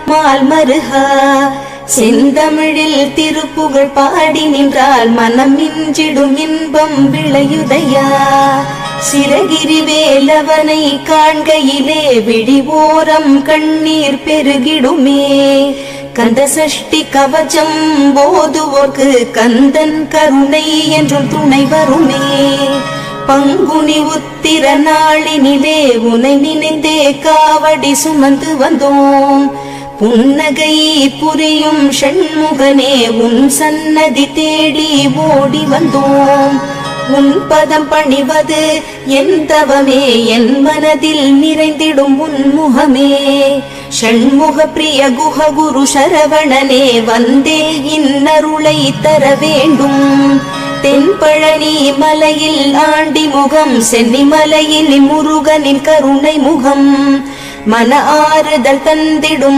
Mall மருகா செந்தமிழில் திருப்புகழ் பாடி நின்றால் மனம் மிஞ்சிடும் இன்பம் விளையுதையா. சிறகிரி வேலவனை காண்கையிலே விழிவோரம் கண்ணீர் பெருகிடுமே. கந்த சஷ்டி கவச்சம் போதுவோர்க்கு கந்தன் கருணை என்றும் துணை வருமே. பங்குனி உத்திர நாளினிலே உனை நினைந்தே காவடி சுமந்து வந்தோம். புன்னகை புரியும் ஷண்முகனே உன் சன்னதி தேடி ஓடி வந்தோம். உன் பதம் பணிவது என் தவமே, என் மனதில் நிறைந்திடும் உன் முகமே. ஷண்முக பிரிய குஹ குரு சரவணனே வந்தே இன்னருளை தர வேண்டும். தென்பழனி மலையில் ஆண்டி முகம், சென்னி மலையில் முருகனின் கருணை முகம், மன ஆறுதல் தந்திடும்